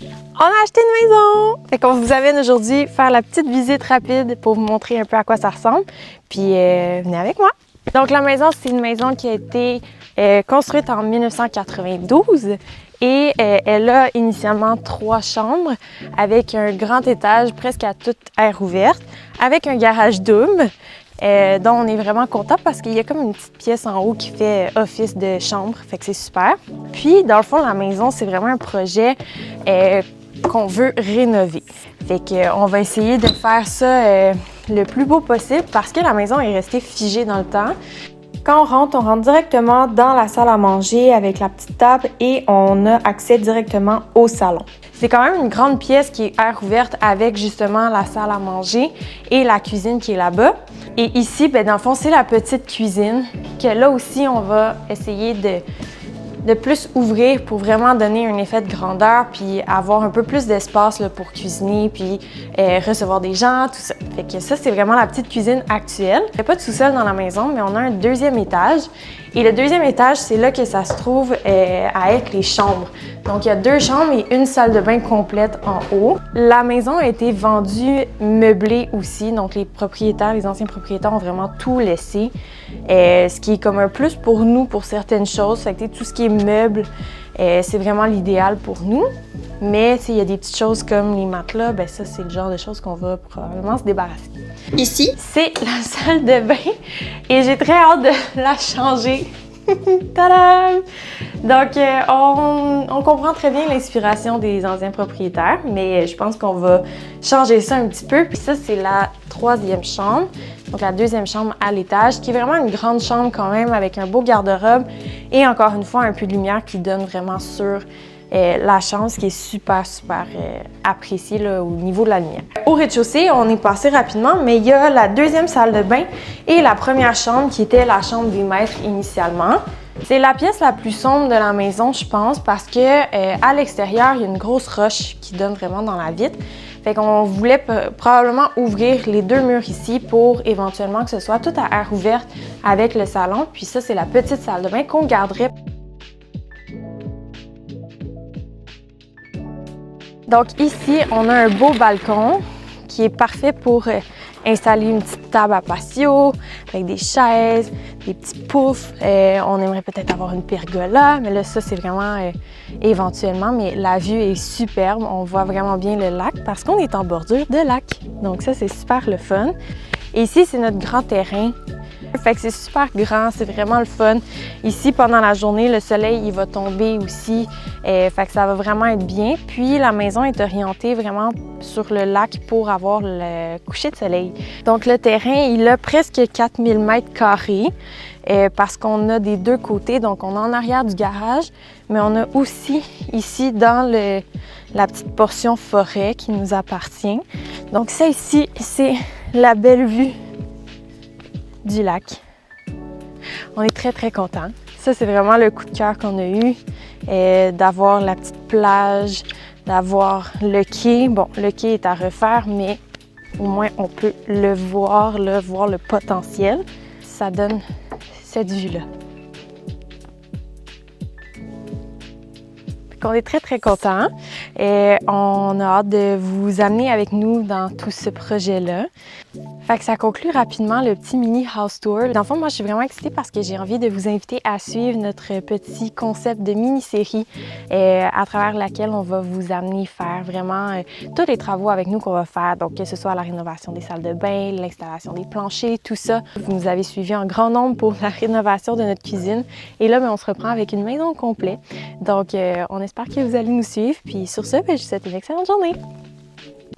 On a acheté une maison! Fait qu'on vous amène aujourd'hui faire la petite visite rapide pour vous montrer un peu à quoi ça ressemble. Puis venez avec moi! Donc la maison, c'est une maison qui a été construite en 1992 et elle a initialement 3 chambres avec un grand étage presque à toute air ouverte, avec un garage double. Dont on est vraiment content parce qu'il y a comme une petite pièce en haut qui fait office de chambre, fait que c'est super. Puis dans le fond, la maison, c'est vraiment un projet qu'on veut rénover. Fait qu'on va essayer de faire ça le plus beau possible parce que la maison est restée figée dans le temps. Quand on rentre directement dans la salle à manger avec la petite table et on a accès directement au salon. C'est quand même une grande pièce qui est air ouverte avec justement la salle à manger et la cuisine qui est là-bas. Et ici, ben, dans le fond, c'est la petite cuisine que là aussi, on va essayer de plus ouvrir pour vraiment donner un effet de grandeur puis avoir un peu plus d'espace pour cuisiner puis recevoir des gens, tout ça. Fait que ça, c'est vraiment la petite cuisine actuelle. Il n'y a pas de sous-sol dans la maison, mais on a un deuxième étage. Et le deuxième étage, c'est là que ça se trouve à être les chambres. Donc, il y a 2 chambres et une salle de bain complète en haut. La maison a été vendue meublée aussi. Donc, les anciens propriétaires ont vraiment tout laissé. Ce qui est comme un plus pour nous pour certaines choses. Fait que tout ce qui est meubles, c'est vraiment l'idéal pour nous. Mais s'il y a des petites choses comme les matelas, ben ça, c'est le genre de choses qu'on va probablement se débarrasser. Ici, c'est la salle de bain et j'ai très hâte de la changer. Tadam! Donc, on comprend très bien l'inspiration des anciens propriétaires, mais je pense qu'on va changer ça un petit peu. Puis ça, c'est la 3e chambre, donc la 2e chambre à l'étage, qui est vraiment une grande chambre quand même avec un beau garde-robe et encore une fois un peu de lumière qui donne vraiment sur la chambre, ce qui est super apprécié là, au niveau de la lumière. Au rez-de-chaussée, on est passé rapidement, mais il y a la 2e salle de bain et la première chambre qui était la chambre des maîtres initialement. C'est la pièce la plus sombre de la maison, je pense, parce que à l'extérieur, il y a une grosse roche qui donne vraiment dans la vitre. Fait qu'on voulait probablement ouvrir les 2 murs ici pour éventuellement que ce soit tout à air ouverte avec le salon. Puis ça, c'est la petite salle de bain qu'on garderait. Donc ici, on a un beau balcon qui est parfait pour installer une petite table à patio avec des chaises, des petits poufs. On aimerait peut-être avoir une pergola, mais là, ça, c'est vraiment éventuellement. Mais la vue est superbe. On voit vraiment bien le lac parce qu'on est en bordure de lac. Donc ça, c'est super le fun. Et ici, c'est notre grand terrain. Fait que c'est super grand, c'est vraiment le fun. Ici, pendant la journée, le soleil, il va tomber aussi. Fait que ça va vraiment être bien. Puis, la maison est orientée vraiment sur le lac pour avoir le coucher de soleil. Donc, le terrain, il a presque 4000 mètres carrés parce qu'on a des 2 côtés. Donc, on est en arrière du garage, mais on a aussi ici dans la petite portion forêt qui nous appartient. Donc, ça ici, c'est la belle vue du lac. On est très contents. Ça, c'est vraiment le coup de cœur qu'on a eu, d'avoir la petite plage, d'avoir le quai. Bon, le quai est à refaire, mais au moins on peut le voir le potentiel. Ça donne cette vue-là. On est très contents et on a hâte de vous amener avec nous dans tout ce projet-là. Fait que ça conclut rapidement le petit mini house tour. Dans le fond, moi, je suis vraiment excitée parce que j'ai envie de vous inviter à suivre notre petit concept de mini-série à travers laquelle on va vous amener faire vraiment tous les travaux avec nous qu'on va faire. Donc, que ce soit la rénovation des salles de bain, l'installation des planchers, tout ça. Vous nous avez suivis en grand nombre pour la rénovation de notre cuisine. Et là, on se reprend avec une maison complète. Donc, on espère que vous allez nous suivre. Puis sur ce, je vous souhaite une excellente journée.